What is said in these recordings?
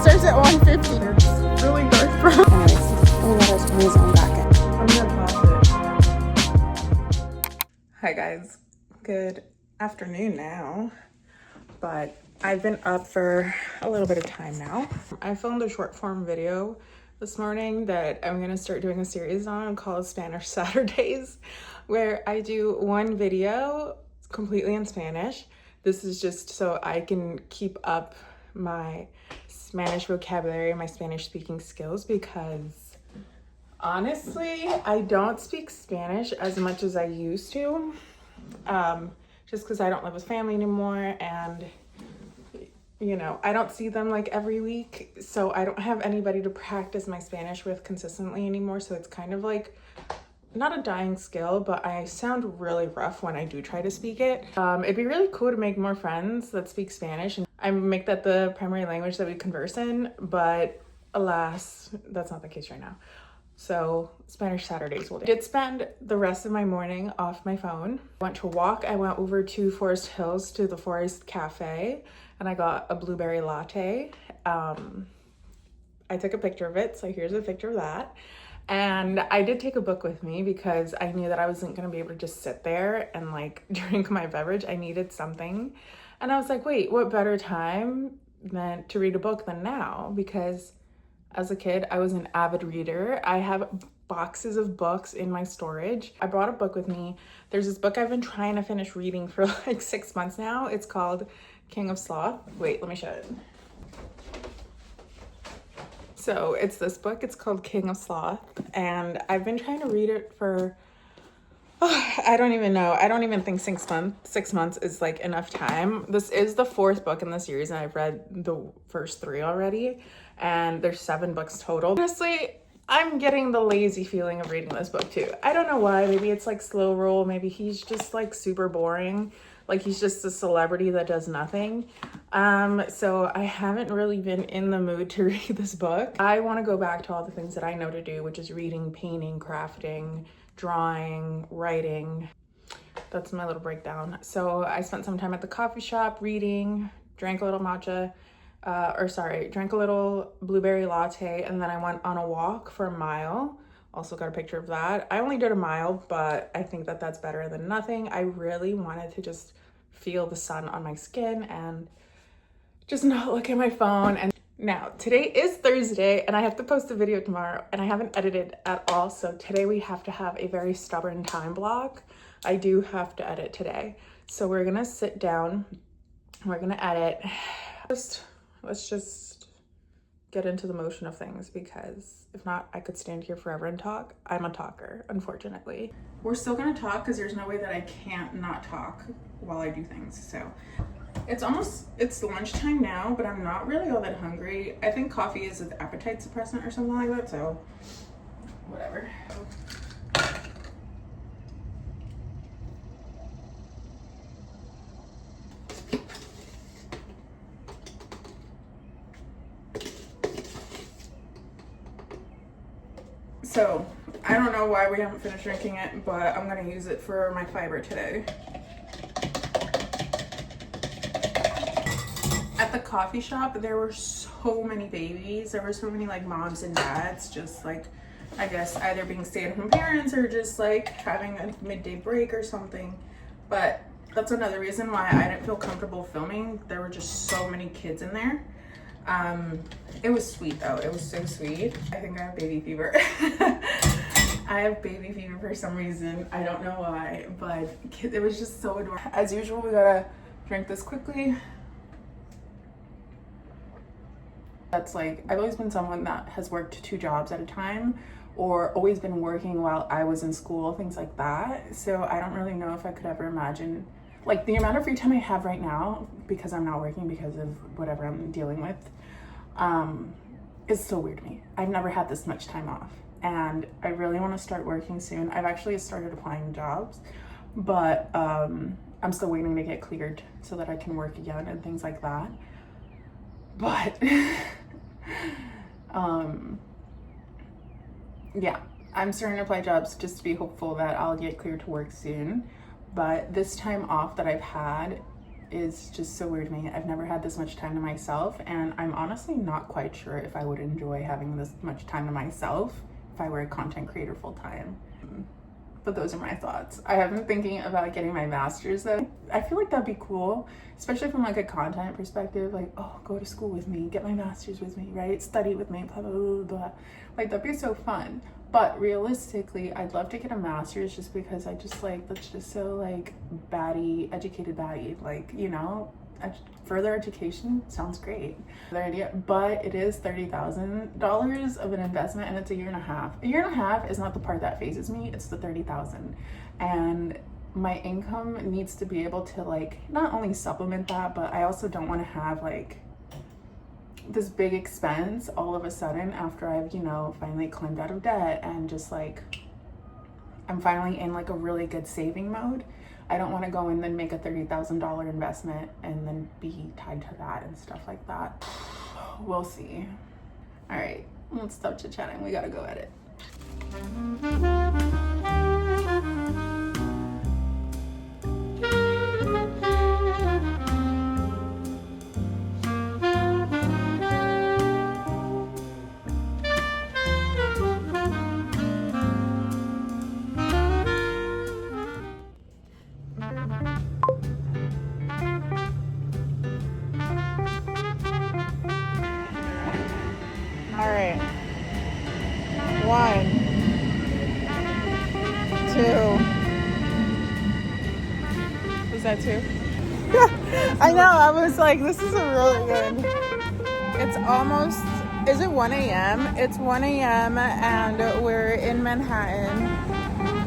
starts at 1:50. It's really dark, bro. Anyways, we'll let us on his own back. I'm gonna pause it. Hi guys, good afternoon now, but I've been up for a little bit of time now. I filmed a short form video this morning that I'm gonna start doing a series on called Spanish Saturdays, where I do one video completely in Spanish. This is just so I can keep up my Spanish vocabulary, my Spanish speaking skills, because honestly, I don't speak Spanish as much as I used to, just because I don't live with family anymore, and you know, I don't see them like every week, so I don't have anybody to practice my Spanish with consistently anymore, so it's kind of like not a dying skill, but I sound really rough when I do try to speak it. It'd be really cool to make more friends that speak Spanish, and I make that the primary language that we converse in, but alas, that's not the case right now. So Spanish Saturdays will do. I did spend the rest of my morning off my phone. I went to a walk. I went over to Forest Hills to the Forest Cafe, and I got a blueberry latte. I took a picture of it, so here's a picture of that. And I did take a book with me because I knew that I wasn't going to be able to just sit there and like drink my beverage. I needed something. And I was like, wait, what better time than to read a book than now? Because as a kid, I was an avid reader. I have boxes of books in my storage. I brought a book with me. There's this book I've been trying to finish reading for like 6 months now. It's called King of Sloth. Wait, let me show it. So it's this book, it's called King of Sloth, and I've been trying to read it for, I don't even know. I don't even think 6 months is like enough time. This is the 4th book in the series, and I've read the first 3 already, and there's 7 books total. Honestly, I'm getting the lazy feeling of reading this book too. I don't know why. Maybe it's like slow roll. Maybe he's just like super boring. Like he's just a celebrity that does nothing. So I haven't really been in the mood to read this book. I want to go back to all the things that I know to do, which is reading, painting, crafting, drawing, writing. That's my little breakdown. So I spent some time at the coffee shop reading, drank a little drank a little blueberry latte, and then I went on a walk for a mile. Also got a picture of that. I only did a mile, but I think that that's better than nothing. I really wanted to just feel the sun on my skin and just not look at my phone. And now today is Thursday and I have to post a video tomorrow, and I haven't edited at all. So today we have to have a very stubborn time block. I do have to edit today. So we're gonna sit down, we're gonna edit. Let's just get into the motion of things, because if not, I could stand here forever and talk. I'm a talker, unfortunately. We're still gonna talk because there's no way that I can't not talk while I do things. So it's lunchtime now, but I'm not really all that hungry. I think coffee is an appetite suppressant or something like that, so whatever. So, I don't know why we haven't finished drinking it, but I'm gonna use it for my fiber today. At the coffee shop, there were so many babies. There were so many like moms and dads, just like, I guess either being stay-at-home parents or just like having a midday break or something. But that's another reason why I didn't feel comfortable filming. There were just so many kids in there. It was sweet though. It was so sweet. I think I have baby fever. I have baby fever for some reason. I don't know why, but it was just so adorable. As usual, we gotta drink this quickly. That's like, I've always been someone that has worked 2 jobs at a time, or always been working while I was in school, things like that. So I don't really know if I could ever imagine like the amount of free time I have right now, because I'm not working because of whatever I'm dealing with, is so weird to me. I've never had this much time off, and I really want to start working soon. I've actually started applying jobs, but I'm still waiting to get cleared so that I can work again and things like that. But yeah, I'm starting to apply jobs just to be hopeful that I'll get cleared to work soon. But this time off that I've had is just so weird to me. I've never had this much time to myself, and I'm honestly not quite sure if I would enjoy having this much time to myself if I were a content creator full time. But those are my thoughts. I have been thinking about getting my master's though. I feel like that'd be cool, especially from like a content perspective. Like, oh, go to school with me, get my master's with me, right? Study with me, blah, blah, blah, blah. Like, that'd be so fun. But realistically, I'd love to get a master's just because I just like, that's just so like baddie, educated baddie. Like, you know, further education sounds great. Another idea, but it is $30,000 of an investment, and it's a year and a half. A year and a half is not the part that phases me, it's the 30,000. And my income needs to be able to like not only supplement that, but I also don't want to have like this big expense all of a sudden after I've, you know, finally climbed out of debt and just like I'm finally in like a really good saving mode. I don't want to go and then make a $30,000 investment and then be tied to that and stuff like that. We'll see. All right, let's stop chit-chatting. We gotta go at it. All right. 1, 2. Was that 2? Yeah, I know. I was like, this is a really good. It's almost, is it 1 a.m.? It's 1 a.m. and we're in Manhattan.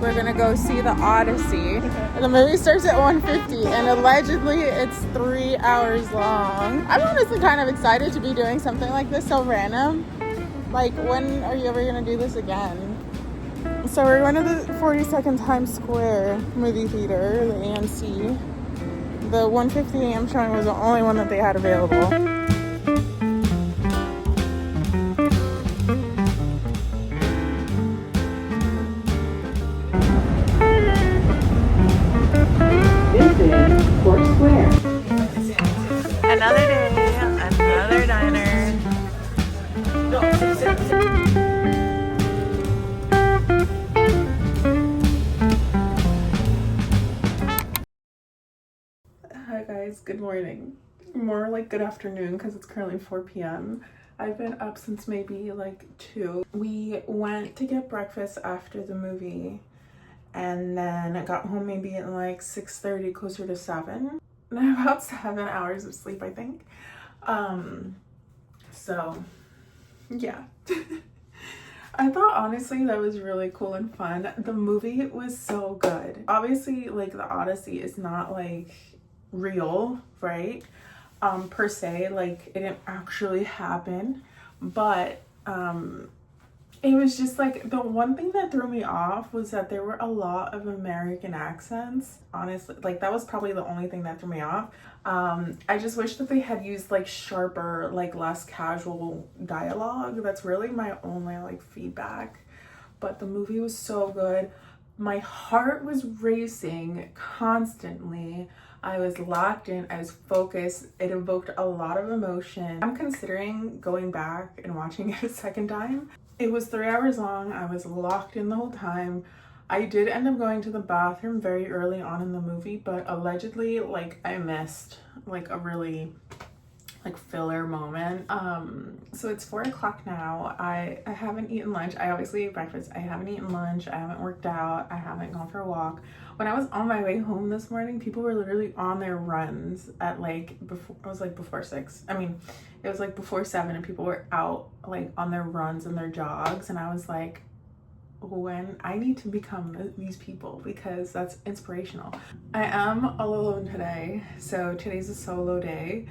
We're gonna go see the Odyssey. The movie starts at 1:50 and allegedly it's 3 hours long. I'm honestly kind of excited to be doing something like this so random. Like, when are you ever gonna do this again? So we're going to the 42nd Times Square movie theater, the AMC. The 1:50 a.m. showing was the only one that they had available. Another day, another diner. Hi guys, good morning. More like good afternoon because it's currently 4 p.m. I've been up since maybe like 2. We went to get breakfast after the movie and then I got home maybe at like 6:30, closer to 7. And I have about 7 hours of sleep, I think. So yeah. I thought honestly that was really cool and fun. The movie was so good. Obviously, like, the Odyssey is not like real, right? Per se, like, it didn't actually happen, but it was just like, the one thing that threw me off was that there were a lot of American accents. Honestly, like, that was probably the only thing that threw me off. I just wish that they had used like sharper, like less casual dialogue. That's really my only like feedback. But the movie was so good. My heart was racing constantly. I was locked in, I was focused. It evoked a lot of emotion. I'm considering going back and watching it a second time. It was 3 hours long. I was locked in the whole time. I did end up going to the bathroom very early on in the movie, but allegedly, like, I missed like a really like filler moment. So it's 4 o'clock now. I haven't eaten lunch. I obviously ate breakfast. I haven't eaten lunch. I haven't worked out. I haven't gone for a walk. When I was on my way home this morning, people were literally on their runs at like before 6. I mean, it was like before 7 and people were out like on their runs and their jogs, and I was like, when I need to become these people, because that's inspirational. I am all alone today, so today's a solo day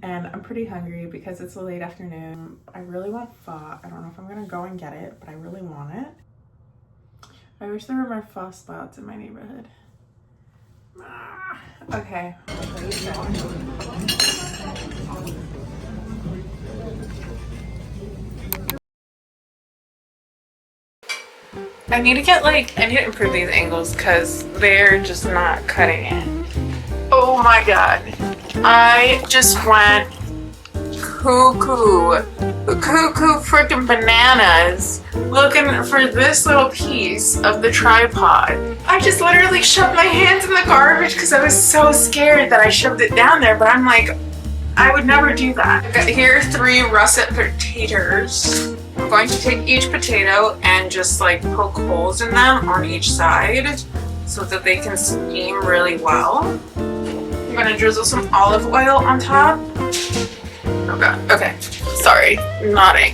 and I'm pretty hungry because it's a late afternoon. I really want pho. I don't know if I'm gonna go and get it, but I really want it. I wish there were more pho spots in my neighborhood. Okay. I need to improve these angles because they're just not cutting it. Oh Oh my god. I just went cuckoo freaking bananas looking for this little piece of the tripod. I just literally shoved my hands in the garbage because I was so scared that I shoved it down there, but I'm like, I would never do that. I've got here 3 russet potatoes. I'm going to take each potato and just like poke holes in them on each side so that they can steam really well. I'm gonna drizzle some olive oil on top. Oh god, okay, sorry, nodding.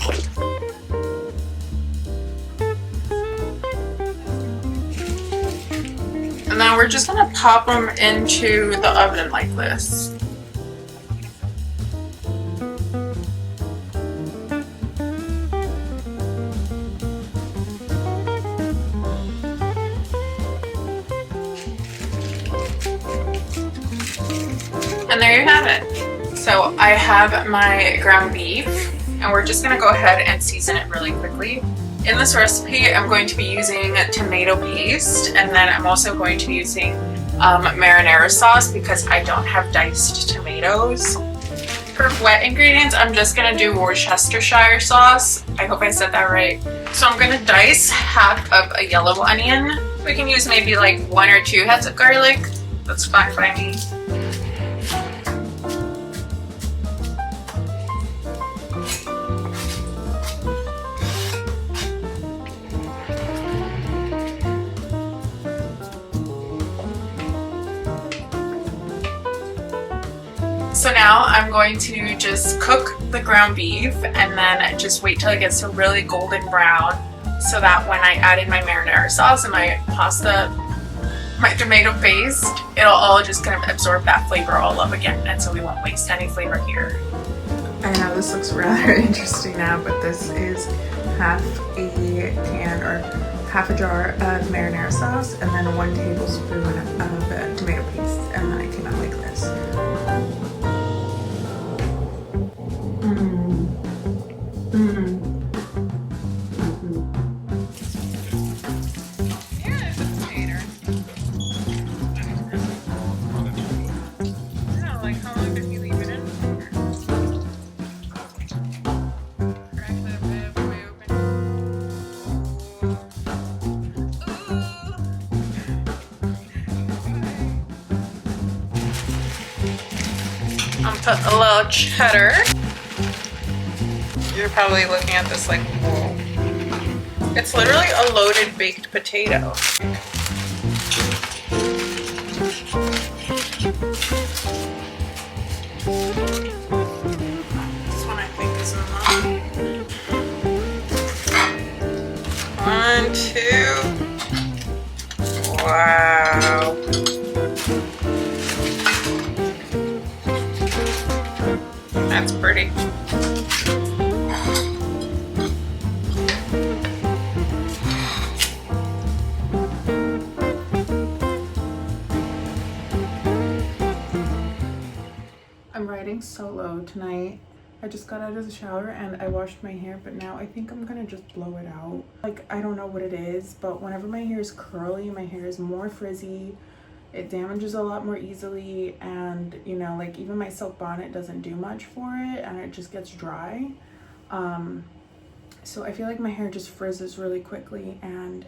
And then we're just gonna pop them into the oven like this. And there you have it. So I have my ground beef, and we're just gonna go ahead and season it really quickly. In this recipe, I'm going to be using tomato paste, and then I'm also going to be using marinara sauce because I don't have diced tomatoes. For wet ingredients, I'm just gonna do Worcestershire sauce. I hope I said that right. So I'm gonna dice half of a yellow onion. We can use maybe like 1 or 2 heads of garlic. That's fine by me. So now I'm going to just cook the ground beef and then just wait till it gets to really golden brown so that when I add in my marinara sauce and my pasta, my tomato paste, it'll all just kind of absorb that flavor all up again, and so we won't waste any flavor here. I know this looks rather interesting now, but this is half a can or half a jar of marinara sauce and then 1 tablespoon of tomato paste, and then I came out like this. I'll put a little cheddar. You're probably looking at this like, whoa. It's literally a loaded baked potato. This one I think is enough. 1, 2. Wow. That's pretty. I'm riding solo tonight. I just got out of the shower and I washed my hair, but now I think I'm gonna just blow it out. Like, I don't know what it is, but whenever my hair is curly, my hair is more frizzy. It damages a lot more easily, and you know, like even my silk bonnet doesn't do much for it, and it just gets dry. So I feel like my hair just frizzes really quickly and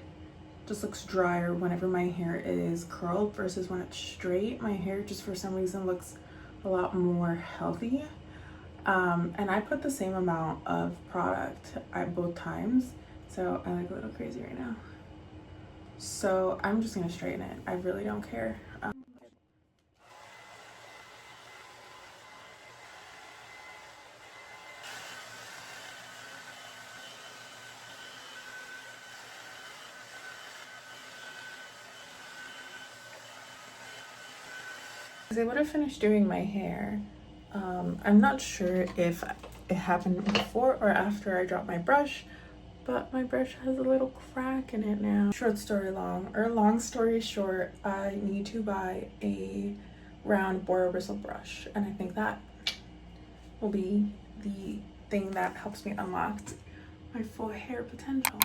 just looks drier whenever my hair is curled versus when it's straight. My hair just for some reason looks a lot more healthy. And I put the same amount of product at both times, so I look a little crazy right now. So I'm just gonna straighten it. I really don't care. I was able to finish doing my hair. I'm not sure if it happened before or after I dropped my brush, but my brush has a little crack in it now. Short story long, or long story short, I need to buy a round boar bristle brush, and I think that will be the thing that helps me unlock my full hair potential.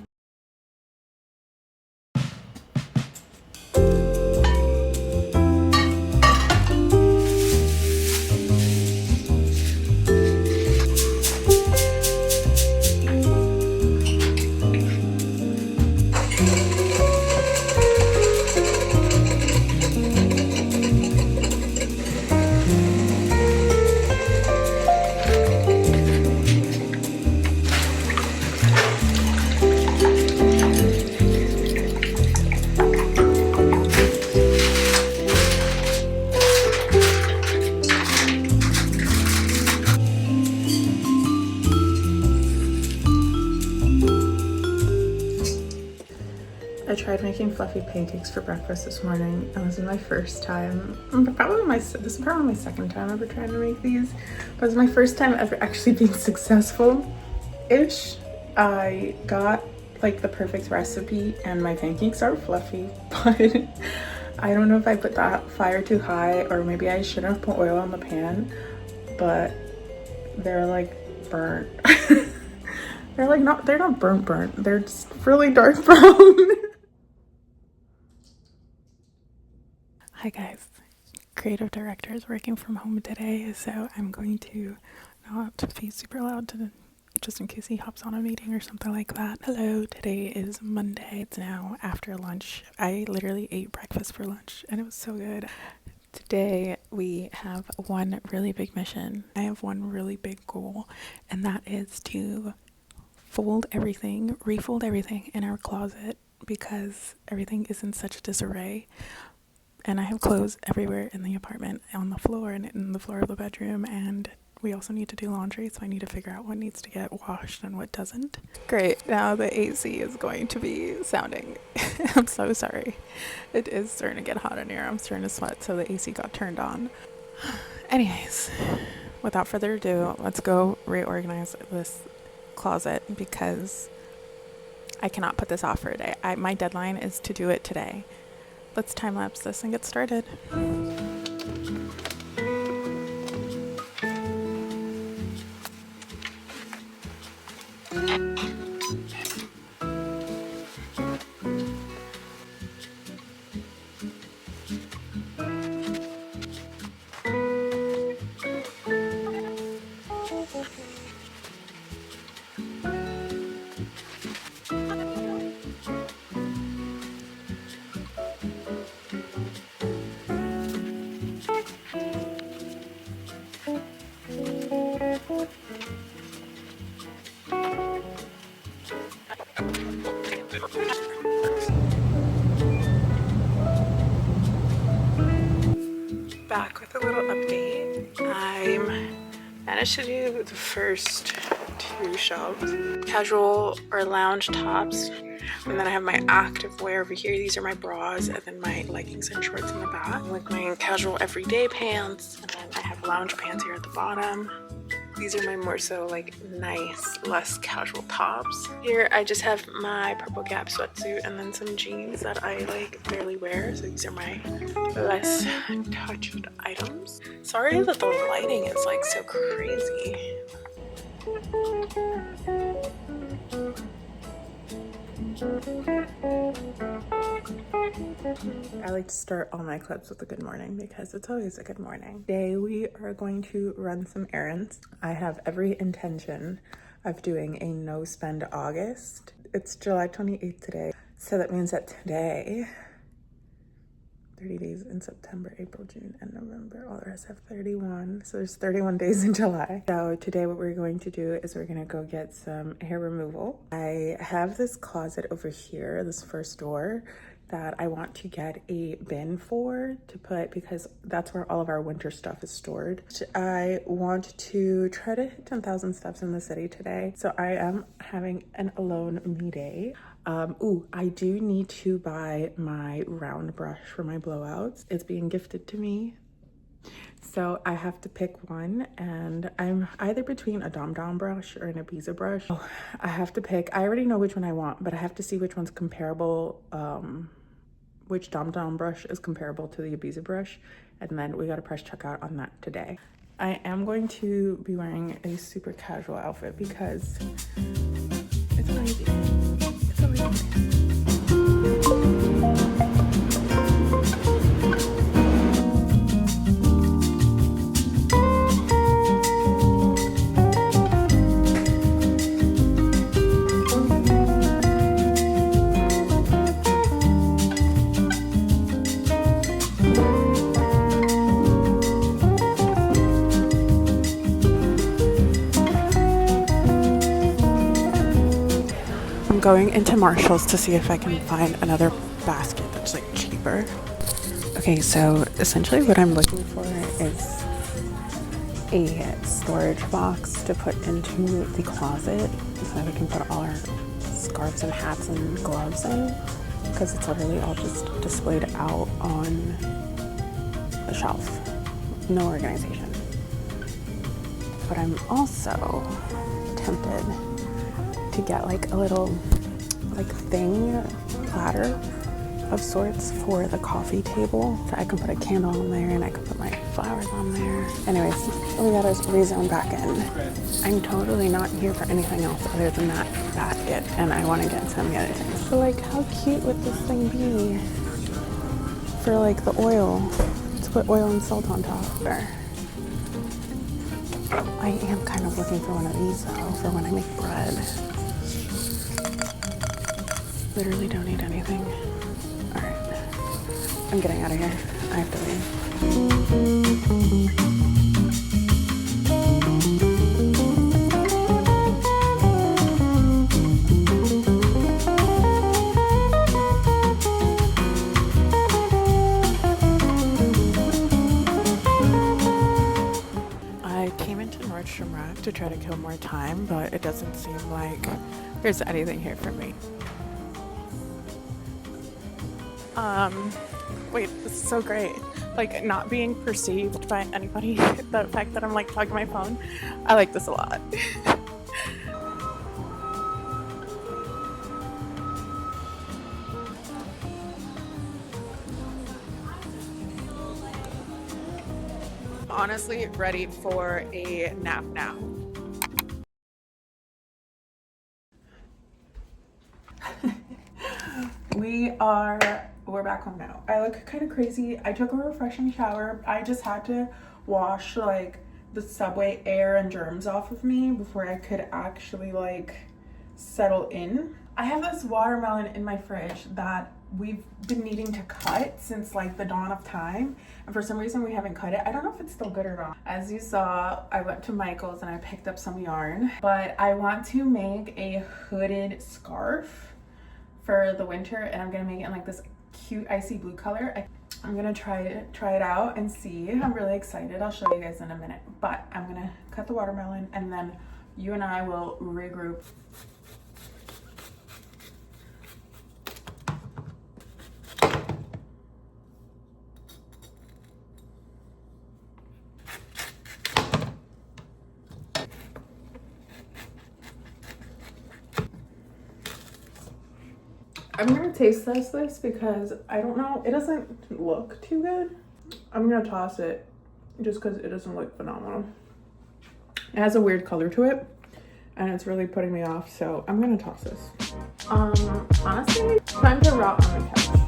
I tried making fluffy pancakes for breakfast this morning, and this is my first time, this is probably my second time ever trying to make these, but it's my first time ever actually being successful-ish. I got like the perfect recipe and my pancakes are fluffy, but I don't know if I put that fire too high or maybe I shouldn't have put oil on the pan, but they're like burnt. they're not burnt, they're just really dark brown. Hi guys, creative director is working from home today, so I'm going to not be super loud just in case he hops on a meeting or something like that. Hello, today is Monday. It's now after lunch. I literally ate breakfast for lunch and it was so good. Today we have one really big mission. I have one really big goal, and that is to refold everything in our closet because everything is in such disarray. And I have clothes everywhere in the apartment, on the floor and in the floor of the bedroom, and we also need to do laundry, so I need to figure out what needs to get washed and what doesn't. Great, now the AC is going to be sounding. I'm so sorry. It is starting to get hot in here. I'm starting to sweat, so the AC got turned on. Anyways, without further ado, let's go reorganize this closet because I cannot put this off for a day. My deadline is to do it today. Let's time lapse this and get started. Back with a little update. I managed to do the first two shelves, casual or lounge tops, and then I have my active wear over here. These are my bras, and then my leggings and shorts in the back, like my casual everyday pants, and then I have lounge pants here at the bottom. These are my more so like nice, less casual tops. Here I just have my purple Gap sweatsuit and then some jeans that I like barely wear. So these are my less touched items. Sorry that the lighting is like so crazy. I like to start all my clips with a good morning because it's always a good morning. Today we are going to run some errands. I have every intention of doing a no spend August. It's July 28th today, so that means that today 30 days in September, April, June, and November. All the rest have 31. So there's 31 days in July. So today what we're going to do is we're gonna go get some hair removal. I have this closet over here, this first door, that I want to get a bin for to put because that's where all of our winter stuff is stored. I want to try to hit 10,000 steps in the city today. So I am having an alone me day. I do need to buy my round brush for my blowouts. It's being gifted to me, so I have to pick one, and I'm either between a Dom Dom brush or an Ibiza brush. I have to pick. I already know which one I want, but I have to see which one's comparable, which Dom Dom brush is comparable to the Ibiza brush, and then we got a press checkout on that today. I am going to be wearing a super casual outfit because it's lazy. Going into Marshall's to see if I can find another basket that's like cheaper. Okay, so essentially what I'm looking for is a storage box to put into the closet so that we can put all our scarves and hats and gloves in. because it's literally all just displayed out on the shelf. No organization. But I'm also tempted to get like a little like thing, platter of sorts for the coffee table. So I can put a candle on there and I can put my flowers on there. Anyways, we gotta rezone back in. I'm totally not here for anything else other than that basket, and I want to get some of the other things. So like, how cute would this thing be for like the oil, to put oil and salt on top? Or I am kind of looking for one of these though, for when I make bread. Literally don't need anything. All right, I'm getting out of here. I have to leave. To try to kill more time, but it doesn't seem like there's anything here for me. Wait, this is so great. Like, not being perceived by anybody, the fact that I'm like talking to my phone, I like this a lot. Honestly, ready for a nap now. We're back home now. I look kind of crazy. I took a refreshing shower. I just had to wash like the subway air and germs off of me before I could actually like settle in. I have this watermelon in my fridge that we've been needing to cut since like the dawn of time, and for some reason we haven't cut it. I don't know if it's still good or not. As you saw, I went to Michael's and I picked up some yarn, but I want to make a hooded scarf for the winter, and I'm gonna make it in like this cute icy blue color. I'm gonna try it out and see. I'm really excited. I'll show you guys in a minute, but I'm gonna cut the watermelon and then you and I will regroup. I'm gonna taste this because I don't know, it doesn't look too good. I'm gonna toss it just because it doesn't look phenomenal. It has a weird color to it and it's really putting me off, so I'm gonna toss this. Honestly, time to rot on the couch.